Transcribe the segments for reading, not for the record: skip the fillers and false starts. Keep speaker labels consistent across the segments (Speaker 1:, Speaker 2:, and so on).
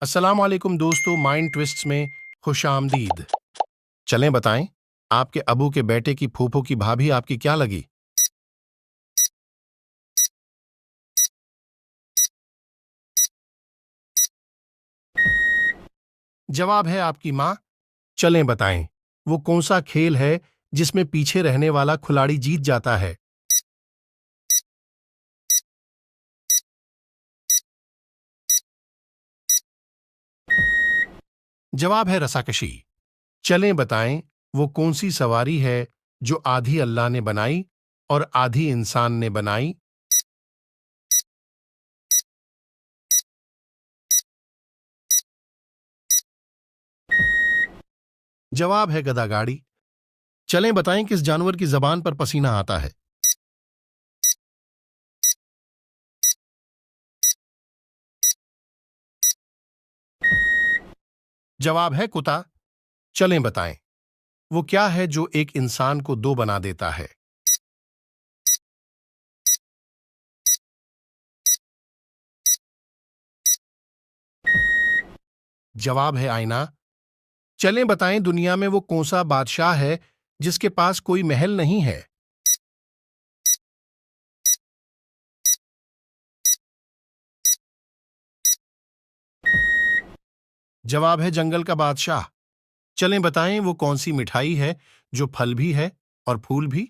Speaker 1: अस्सलाम वालेकुम दोस्तों, माइंड ट्विस्ट्स में खुश आमदीद। चलें बताएं, आपके अबू के बेटे की फूफो की भाभी आपकी क्या लगी? जवाब है आपकी माँ। चलें बताएं, वो कौन सा खेल है जिसमें पीछे रहने वाला खिलाड़ी जीत जाता है? जवाब है रस्साकशी। चलें बताएं, वो कौन सी सवारी है जो आधी अल्लाह ने बनाई और आधी इंसान ने बनाई? जवाब है गधागाड़ी। चलें बताएं, किस जानवर की जबान पर पसीना आता है? जवाब है कुत्ता। चलें बताएं, वो क्या है जो एक इंसान को दो बना देता है? जवाब है आईना। चलें बताएं, दुनिया में वो कौन सा बादशाह है जिसके पास कोई महल नहीं है? जवाब है जंगल का बादशाह। चलें बताएं, वो कौन सी मिठाई है जो फल भी है और फूल भी?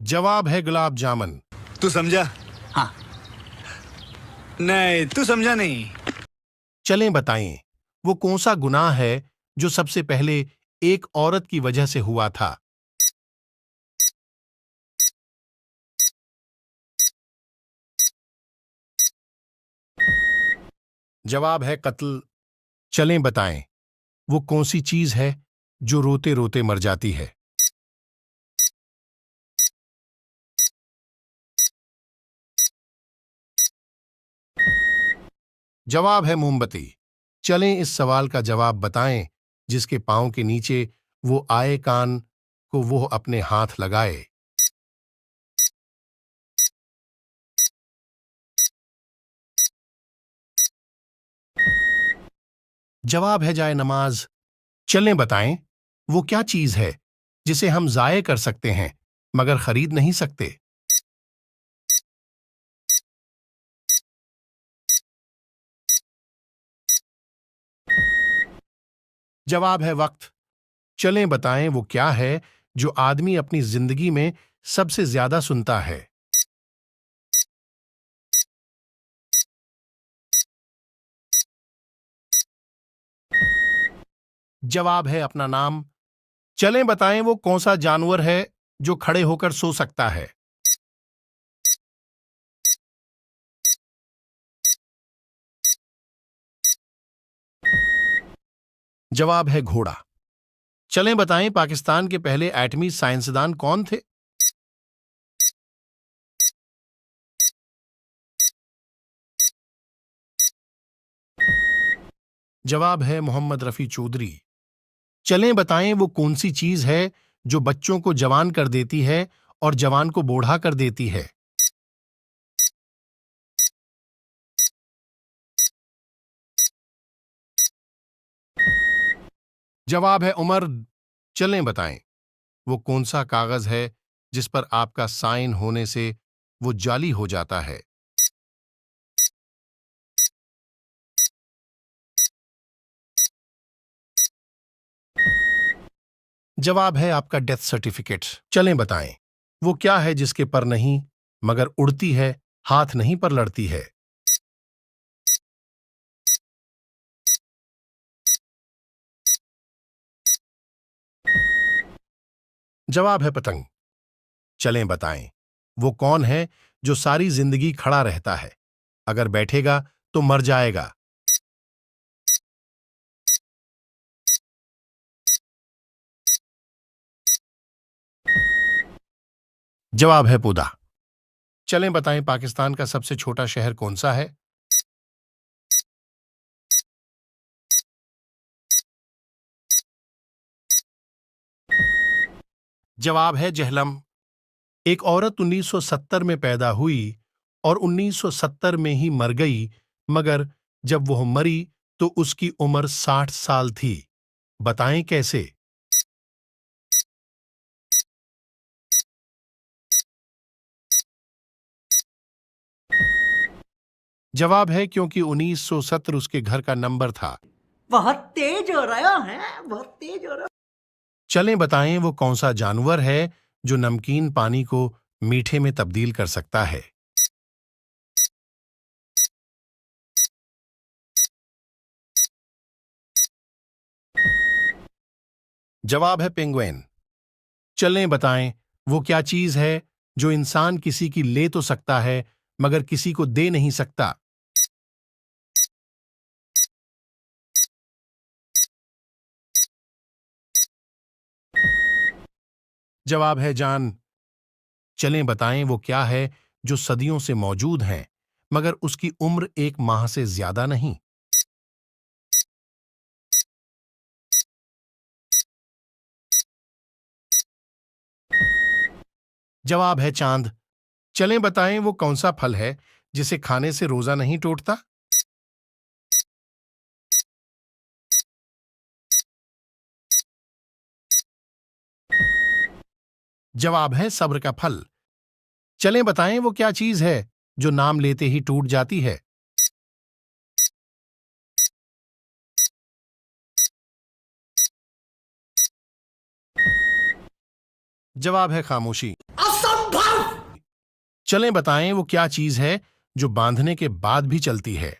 Speaker 1: जवाब है गुलाब जामुन।
Speaker 2: तू समझा?
Speaker 3: हाँ।
Speaker 2: नहीं, तू समझा नहीं।
Speaker 1: चलें बताएं, वो कौन सा गुनाह है जो सबसे पहले एक औरत की वजह से हुआ था? जवाब है कत्ल। चलें बताएं, वो कौन सी चीज है जो रोते रोते मर जाती है? जवाब है मोमबत्ती। चलें इस सवाल का जवाब बताएं, जिसके पांव के नीचे वो आए कान को वो अपने हाथ लगाए। जवाब है जाए नमाज। चलें बताएं, वो क्या चीज है जिसे हम जाये कर सकते हैं मगर खरीद नहीं सकते? जवाब है वक्त। चलें बताएं, वो क्या है जो आदमी अपनी जिंदगी में सबसे ज्यादा सुनता है? जवाब है अपना नाम। चलें बताएं, वो कौन सा जानवर है जो खड़े होकर सो सकता है? जवाब है घोड़ा। चलें बताएं, पाकिस्तान के पहले एटमी साइंसदान कौन थे? जवाब है मोहम्मद रफी चौधरी। चलें बताएं, वो कौन सी चीज है जो बच्चों को जवान कर देती है और जवान को बूढ़ा कर देती है? जवाब है उम्र। चलें बताएं, वो कौन सा कागज है जिस पर आपका साइन होने से वो जाली हो जाता है? जवाब है आपका डेथ सर्टिफिकेट। चलें बताएं, वो क्या है जिसके पर नहीं मगर उड़ती है, हाथ नहीं पर लड़ती है? जवाब है पतंग। चलें बताएं, वो कौन है जो सारी जिंदगी खड़ा रहता है, अगर बैठेगा तो मर जाएगा? जवाब है पौधा। चलें बताएं, पाकिस्तान का सबसे छोटा शहर कौन सा है? जवाब है जहलम। एक औरत 1970 में पैदा हुई और 1970 में ही मर गई, मगर जब वह मरी तो उसकी उम्र 60 साल थी। बताएं कैसे? जवाब है क्योंकि 1970 उसके घर का नंबर था।
Speaker 2: बहुत तेज हो रहा है, बहुत तेज हो रहा।
Speaker 1: चलें बताएं वो कौन सा जानवर है जो नमकीन पानी को मीठे में तब्दील कर सकता है? जवाब है पेंगुइन। चलें बताएं वो क्या चीज है जो इंसान किसी की ले तो सकता है मगर किसी को दे नहीं सकता? जवाब है जान। चलें बताएं वो क्या है जो सदियों से मौजूद है मगर उसकी उम्र एक माह से ज्यादा नहीं? जवाब है चांद। चलें बताएं वो कौन सा फल है जिसे खाने से रोजा नहीं टूटता? जवाब है सब्र का फल। चलें बताएं वो क्या चीज है जो नाम लेते ही टूट जाती है? जवाब है खामोशी।
Speaker 2: असंभव।
Speaker 1: चलें बताएं वो क्या चीज है जो बांधने के बाद भी चलती है?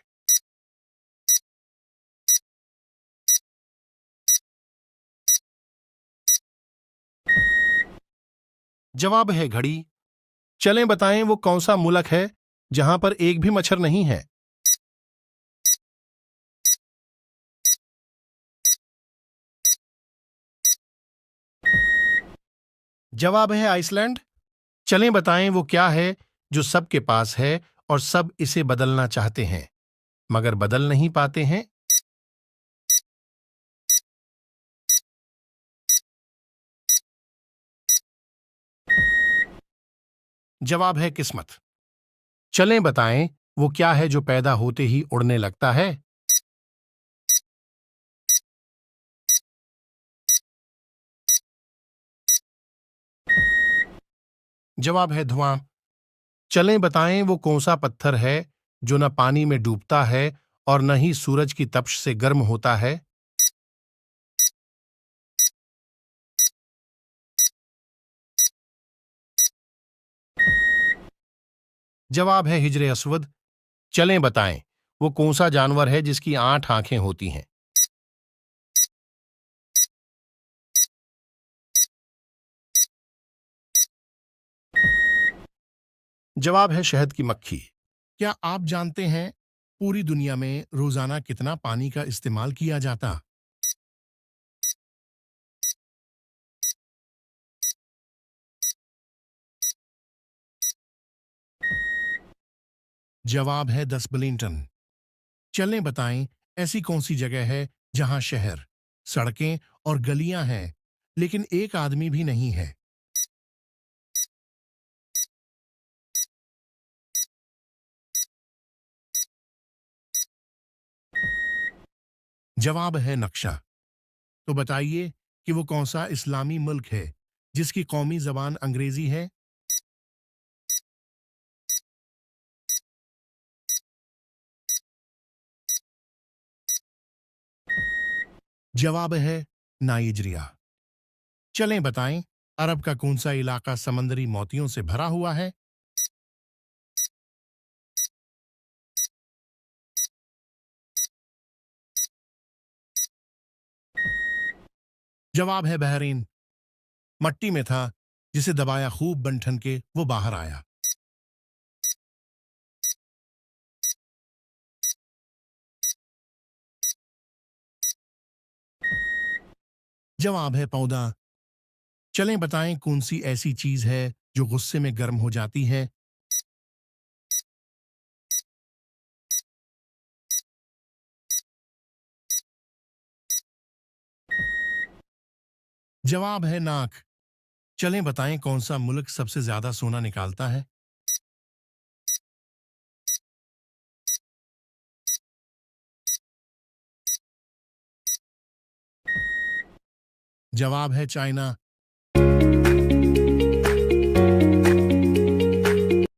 Speaker 1: जवाब है घड़ी। चलें बताएं वो कौन सा मुल्क है जहां पर एक भी मच्छर नहीं है? जवाब है आइसलैंड। चलें बताएं वो क्या है जो सबके पास है और सब इसे बदलना चाहते हैं मगर बदल नहीं पाते हैं? जवाब है किस्मत। चलें बताएं वो क्या है जो पैदा होते ही उड़ने लगता है? जवाब है धुआं। चलें बताएं वो कौन सा पत्थर है जो न पानी में डूबता है और न ही सूरज की तपिश से गर्म होता है? जवाब है हिजरे अस्वद। चलें बताएं वो कौन सा जानवर है जिसकी 8 आंखें होती हैं? जवाब है शहद की मक्खी। क्या आप जानते हैं पूरी दुनिया में रोजाना कितना पानी का इस्तेमाल किया जाता? जवाब है 10 बिलियन टन। चलें बताएं ऐसी कौन सी जगह है जहां शहर, सड़कें और गलियां हैं लेकिन एक आदमी भी नहीं है? जवाब है नक्शा। तो बताइए कि वो कौन सा इस्लामी मुल्क है जिसकी कौमी जबान अंग्रेजी है? जवाब है नाइजीरिया। चलें बताएं अरब का कौन सा इलाका समंदरी मोतियों से भरा हुआ है? जवाब है बहरीन। मट्टी में था, जिसे दबाया खूब बन के वो बाहर आया। जवाब है पौधा। चलें बताएं कौन सी ऐसी चीज है जो गुस्से में गर्म हो जाती है? जवाब है नाक। चलें बताएं कौन सा मुल्क सबसे ज्यादा सोना निकालता है। जवाब है चाइना।